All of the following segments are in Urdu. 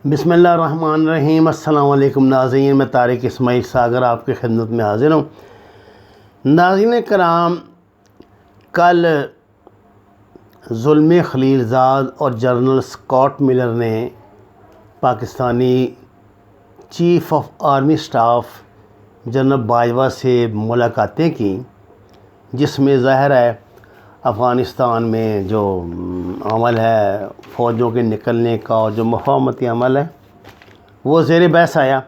بسم اللہ الرحمن الرحیم۔ السلام علیکم ناظرین، میں طارق اسماعیل ساگر آپ کی خدمت میں حاضر ہوں۔ ناظرین کرام، کل زلمے خلیلزاد اور جنرل اسکاٹ ملر نے Pakistani chief of army staff general Bajwa سے ملاقاتیں کیں، جس میں ظاہر ہے افغانستان میں جو عمل ہے فوجوں کے نکلنے کا اور جو مفاہمتی عمل ہے وہ زیر بحث آیا۔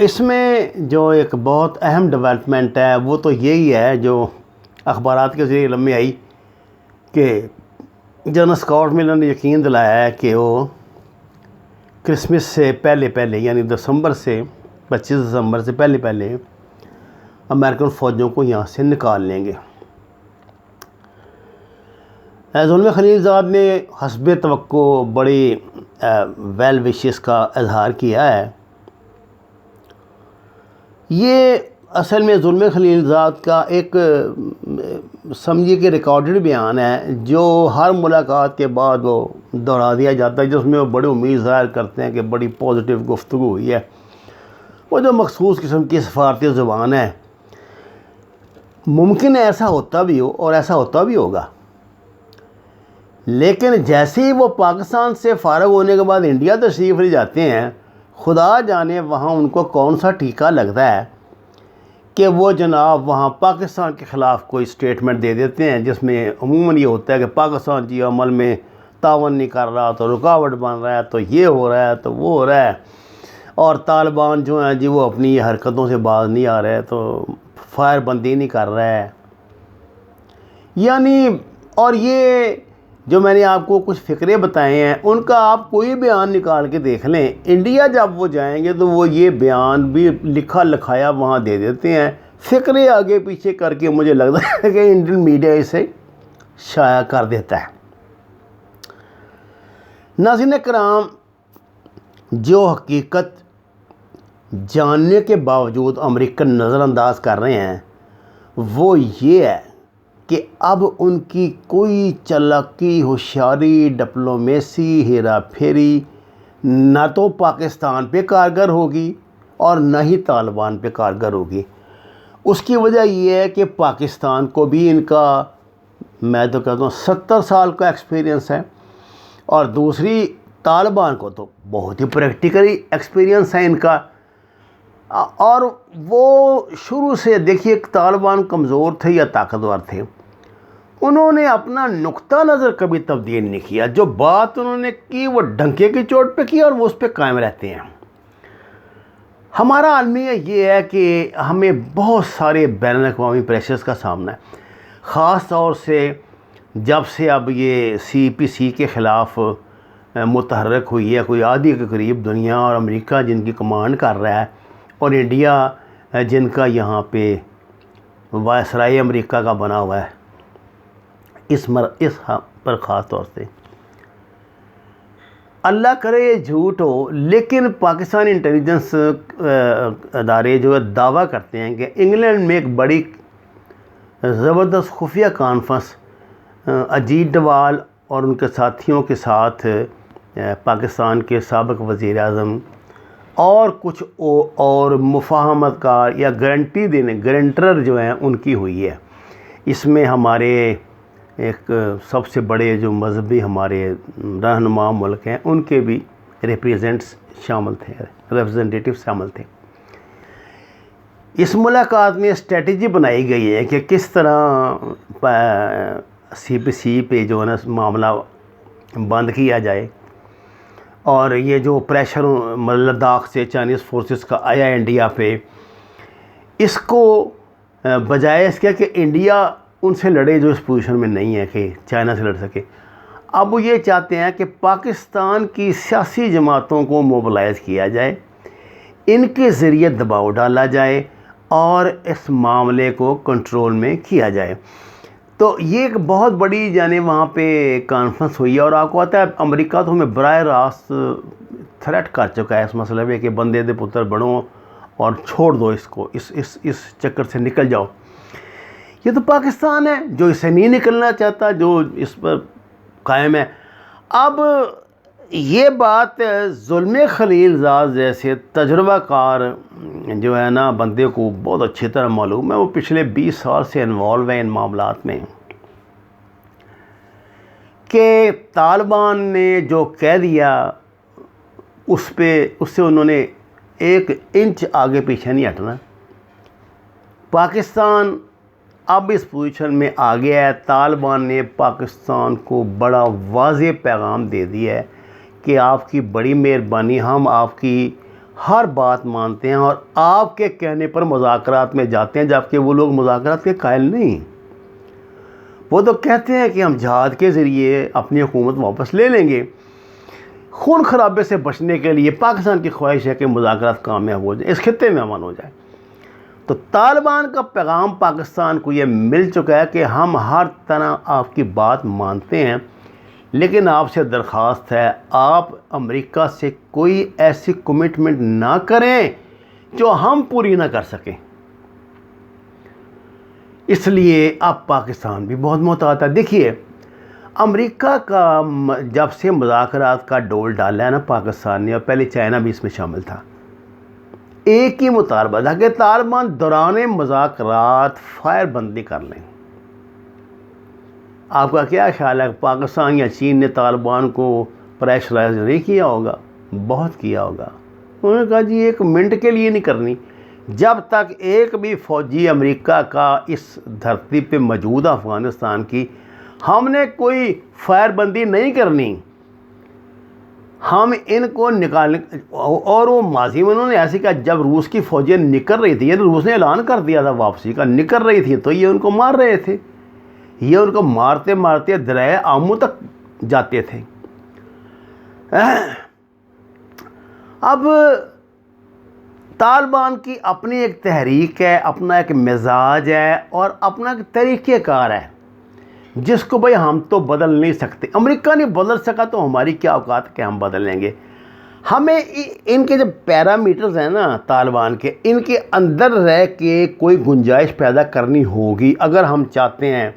اس میں جو ایک بہت اہم ڈیولپمنٹ ہے وہ تو یہی ہے جو اخبارات کے ذریعے علم میں آئی کہ جنرل اسکاٹ ملر نے یقین دلایا ہے کہ وہ کرسمس سے پہلے یعنی دسمبر سے 25 دسمبر سے پہلے امریکن فوجوں کو یہاں سے نکال لیں گے۔ زلمے خلیلزاد نے حسب توقع بڑی ویل وشز کا اظہار کیا ہے۔ یہ اصل میں زلمے خلیلزاد کا ایک سمجھیے کہ ریکارڈڈ بیان ہے جو ہر ملاقات کے بعد وہ دہرا دیا جاتا ہے، جس میں وہ بڑی امید ظاہر کرتے ہیں کہ بڑی پازیٹیو گفتگو ہوئی ہے۔ وہ جو مخصوص قسم کی سفارتی زبان ہے، ممکن ہے ایسا ہوتا بھی ہو اور ایسا ہوتا بھی ہوگا، لیکن جیسے ہی وہ پاکستان سے فارغ ہونے کے بعد انڈیا تشریف لے جاتے ہیں، خدا جانے وہاں ان کو کون سا ٹھیکہ لگتا ہے کہ وہ جناب وہاں پاکستان کے خلاف کوئی سٹیٹمنٹ دے دیتے ہیں، جس میں عموماً یہ ہوتا ہے کہ پاکستان جی عمل میں تعاون نہیں کر رہا تو رکاوٹ بن رہا ہے، تو یہ ہو رہا ہے تو وہ ہو رہا ہے، اور طالبان جو ہیں جی وہ اپنی حرکتوں سے باز نہیں آ رہے تو فائر بندی نہیں کر رہا ہے۔ یعنی اور یہ جو میں نے آپ کو کچھ فقرے بتائے ہیں، ان کا آپ کوئی بیان نکال کے دیکھ لیں، انڈیا جب وہ جائیں گے تو وہ یہ بیان بھی لکھا لکھایا وہاں دے دیتے ہیں، فقرے آگے پیچھے کر کے مجھے لگتا ہے کہ انڈین میڈیا اسے شائع کر دیتا ہے۔ ناظرین کرام، جو حقیقت جاننے کے باوجود امریکن نظر انداز کر رہے ہیں وہ یہ ہے کہ اب ان کی کوئی چالاکی، ہوشیاری، ڈپلومیسی، ہیرا پھیری نہ تو پاکستان پہ کارگر ہوگی اور نہ ہی طالبان پہ کارگر ہوگی۔ اس کی وجہ یہ ہے کہ پاکستان کو بھی ان کا میں تو کہتا ہوں 70 سال کا ایکسپیرینس ہے، اور دوسری طالبان کو تو بہت ہی پریکٹیکلی ایکسپیرینس ہے ان کا، اور وہ شروع سے دیکھیے طالبان کمزور تھے یا طاقتور تھے، انہوں نے اپنا نقطہ نظر کبھی تبدیل نہیں کیا، جو بات انہوں نے کی وہ ڈنکے کی چوٹ پہ کی اور وہ اس پہ قائم رہتے ہیں۔ ہمارا المیہ یہ ہے کہ ہمیں بہت سارے بین الاقوامی پریشرز کا سامنا ہے، خاص طور سے جب سے اب یہ CPC کے خلاف متحرک ہوئی ہے، کوئی آدھی کے قریب دنیا اور امریکہ جن کی کمانڈ کر رہا ہے، اور انڈیا جن کا یہاں پہ وائسرائے امریکہ کا بنا ہوا ہے، اس پر خاص طور سے اللہ کرے یہ جھوٹ ہو، لیکن پاکستانی انٹیلیجنس ادارے جو دعویٰ کرتے ہیں کہ انگلینڈ میں ایک بڑی زبردست خفیہ کانفرنس اجیت ڈوال اور ان کے ساتھیوں کے ساتھ پاکستان کے سابق وزیر اعظم اور کچھ اور مفاہمت کار یا گارنٹی دینے گارنٹر جو ہیں ان کی ہوئی ہے۔ اس میں ہمارے ایک سب سے بڑے جو مذہبی ہمارے رہنما ملک ہیں ان کے بھی ریپریزنٹیٹیو شامل تھے۔ اس ملاقات میں اسٹریٹجی بنائی گئی ہے کہ کس طرح CPC پہ جو ہے نا معاملہ بند کیا جائے، اور یہ جو پریشر لداخ سے چائنیز فورسز کا آیا انڈیا پہ، اس کو بجائے اس کے کہ انڈیا ان سے لڑے جو اس پوزیشن میں نہیں ہے کہ چائنا سے لڑ سکے، اب وہ یہ چاہتے ہیں کہ پاکستان کی سیاسی جماعتوں کو موبلائز کیا جائے، ان کے ذریعے دباؤ ڈالا جائے اور اس معاملے کو کنٹرول میں کیا جائے۔ تو یہ ایک بہت بڑی یعنی وہاں پہ کانفرنس ہوئی ہے، اور آپ کو آتا ہے امریکہ تو ہمیں براہ راست تھریٹ کر چکا ہے اس مسئلے میں کہ بندے دے پتر بڑھو اور چھوڑ دو اس کو، اس چکر سے نکل جاؤ۔ یہ تو پاکستان ہے جو اسے نہیں نکلنا چاہتا، جو اس پر قائم ہے۔ اب یہ بات ظلم خلیل زاد جیسے تجربہ کار جو ہے نا بندے کو بہت اچھی طرح معلوم ہے. وہ پچھلے 20 سال سے انوالو ہے ان معاملات میں کہ طالبان نے جو کہہ دیا اس سے انہوں نے 1 انچ آگے پیچھے نہیں ہٹنا. پاکستان اب اس پوزیشن میں آ گیا ہے. طالبان نے پاکستان کو بڑا واضح پیغام دے دیا ہے کہ آپ کی بڑی مہربانی، ہم آپ کی ہر بات مانتے ہیں اور آپ کے کہنے پر مذاکرات میں جاتے ہیں، جبکہ وہ لوگ مذاکرات کے قائل نہیں. وہ تو کہتے ہیں کہ ہم جہاد کے ذریعے اپنی حکومت واپس لے لیں گے. خون خرابے سے بچنے کے لیے پاکستان کی خواہش ہے کہ مذاکرات کامیاب ہو جائیں، اس خطے میں امن ہو جائے. تو طالبان کا پیغام پاکستان کو یہ مل چکا ہے کہ ہم ہر طرح آپ کی بات مانتے ہیں، لیکن آپ سے درخواست ہے آپ امریکہ سے کوئی ایسی کمٹمنٹ نہ کریں جو ہم پوری نہ کر سکیں. اس لیے اب پاکستان بھی بہت محتاط ہے. دیکھیے امریکہ کا جب سے مذاکرات کا ڈول ڈالا ہے نا پاکستان نے، اور پہلے چائنا بھی اس میں شامل تھا، ایک ہی مطالبہ تھا کہ طالبان دوران مذاکرات فائر بندی کر لیں. آپ کا کیا خیال ہے پاکستان یا چین نے طالبان کو پریشرائز نہیں کیا ہوگا؟ بہت کیا ہوگا. انہوں نے کہا جی 1 منٹ کے لیے نہیں کرنی. جب تک ایک بھی فوجی امریکہ کا اس دھرتی پہ موجود افغانستان کی، ہم نے کوئی فائر بندی نہیں کرنی. ہم ان کو نکالنے، اور وہ ماضی میں انہوں نے ایسے کہا جب روس کی فوجیں نکل رہی تھی، یعنی روس نے اعلان کر دیا تھا واپسی کا، نکل رہی تھی تو یہ ان کو مار رہے تھے. یہ ان کو مارتے مارتے دریا آمو تک جاتے تھے. اب طالبان کی اپنی ایک تحریک ہے، اپنا ایک مزاج ہے اور اپنا ایک طریقہ کار ہے جس کو بھائی ہم تو بدل نہیں سکتے. امریکہ نہیں بدل سکا تو ہماری کیا اوقات کہ ہم بدل لیں گے. ہمیں ان کے جو پیرامیٹرز ہیں نا طالبان کے، ان کے اندر رہ کے کوئی گنجائش پیدا کرنی ہوگی اگر ہم چاہتے ہیں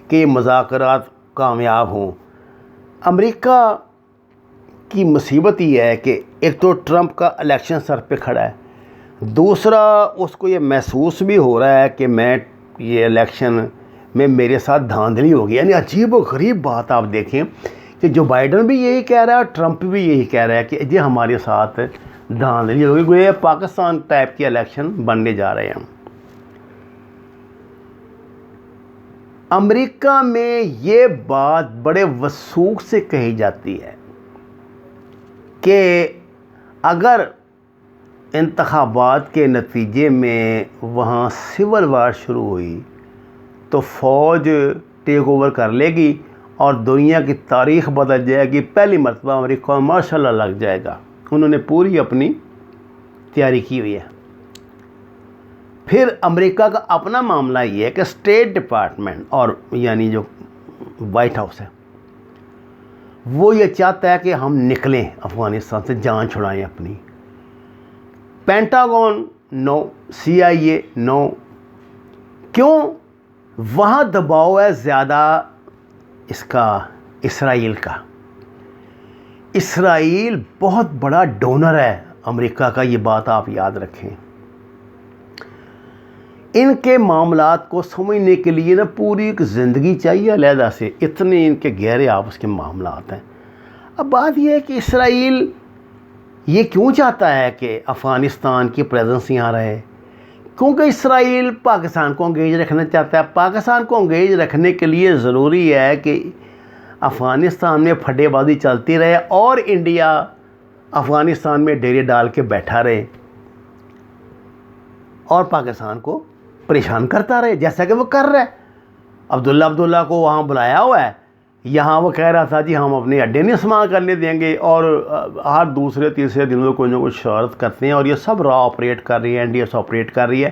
کہ مذاکرات کامیاب ہوں. امریکہ کی مصیبت یہ ہے کہ ایک تو ٹرمپ کا الیکشن سر پہ کھڑا ہے، دوسرا اس کو یہ محسوس بھی ہو رہا ہے کہ میں یہ الیکشن میں میرے ساتھ دھاندلی ہوگی. یعنی عجیب و غریب بات آپ دیکھیں کہ جو بائیڈن بھی یہی کہہ رہا ہے اور ٹرمپ بھی یہی کہہ رہا ہے کہ جی ہمارے ساتھ دھاندلی ہوگی. گویا پاکستان ٹائپ کے الیکشن بننے جا رہے ہیں. امریکہ میں یہ بات بڑے وثوق سے کہی جاتی ہے کہ اگر انتخابات کے نتیجے میں وہاں سول وار شروع ہوئی تو فوج ٹیک اوور کر لے گی اور دنیا کی تاریخ بدل جائے گی. پہلی مرتبہ امریکہ میں ماشاء اللہ لگ جائے گا. انہوں نے پوری اپنی تیاری کی ہوئی ہے. پھر امریکہ کا اپنا معاملہ یہ ہے کہ اسٹیٹ ڈپارٹمنٹ اور یعنی جو وائٹ ہاؤس ہے وہ یہ چاہتا ہے کہ ہم نکلیں افغانستان سے، جان چھڑائیں اپنی. پینٹاگون نو، CIA نو. کیوں؟ وہاں دباؤ ہے زیادہ اس کا اسرائیل کا. اسرائیل بہت بڑا ڈونر ہے امریکہ کا، یہ بات آپ یاد رکھیں. ان کے معاملات کو سمجھنے کے لیے نا پوری ایک زندگی چاہیے علیحدہ سے، اتنے ان کے گہرے آپس کے معاملات ہیں. اب بات یہ ہے کہ اسرائیل یہ کیوں چاہتا ہے کہ افغانستان کی پریزنس یہاں رہے؟ کیونکہ اسرائیل پاکستان کو انگیج رکھنا چاہتا ہے. پاکستان کو انگیج رکھنے کے لیے ضروری ہے کہ افغانستان میں پھٹے بازی چلتی رہے اور انڈیا افغانستان میں ڈیرے ڈال کے بیٹھا رہے اور پاکستان کو پریشان کرتا رہے جیسا کہ وہ کر رہا ہے. عبداللہ کو وہاں بلایا ہوا ہے، یہاں وہ کہہ رہا تھا جی ہم اپنے اڈے نہیں استعمال کرنے دیں گے، اور ہر دوسرے تیسرے دن میں کوئی نہ کوئی شرارت کرتے ہیں. اور یہ سب را آپریٹ کر رہی ہے، NDS آپریٹ کر رہی ہے.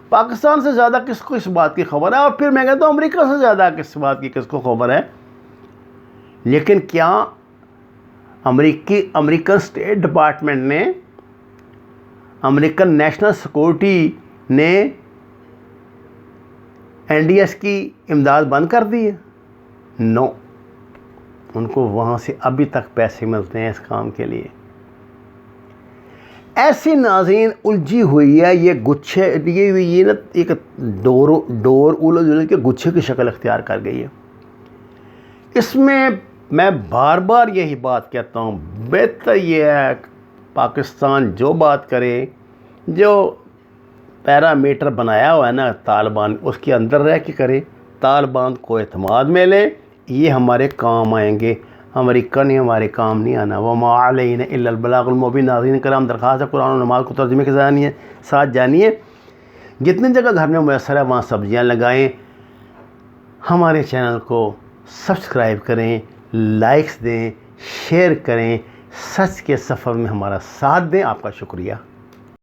پاکستان سے زیادہ کس کو اس بات کی خبر ہے؟ اور پھر میں کہتا ہوں امریکہ سے زیادہ کس بات کی کس کو خبر ہے؟ لیکن کیا امریکن اسٹیٹ ڈپارٹمنٹ نے، امریکن نیشنل سیکورٹی نے NDS کی امداد بند کر دی ہے؟ نو. ان کو وہاں سے ابھی تک پیسے ملتے ہیں اس کام کے لیے. ایسی ناظرین الجھی ہوئی ہے یہ گچھے، یہ نا ایک ڈور الجھ کے گچھے کی شکل اختیار کر گئی ہے. اس میں میں بار بار یہی بات کہتا ہوں، بہتر یہ ہے پاکستان جو بات کرے، جو پیرامیٹر بنایا ہوا ہے نا طالبان، اس کے اندر رہ کے کرے. طالبان کو اعتماد میں لے، یہ ہمارے کام آئیں گے. امریکہ نے ہمارے کام نہیں آنا. وما علینا الا البلاغ المبین. ناظرین کرام، درخواست ہے قرآن و نماز کو ترجمے کے ساتھ جانیے. جتنی جگہ گھر میں میسر ہے وہاں سبزیاں لگائیں. ہمارے چینل کو سبسکرائب کریں، لائکس دیں، شیئر کریں، سچ کے سفر میں ہمارا ساتھ دیں. آپ کا شکریہ.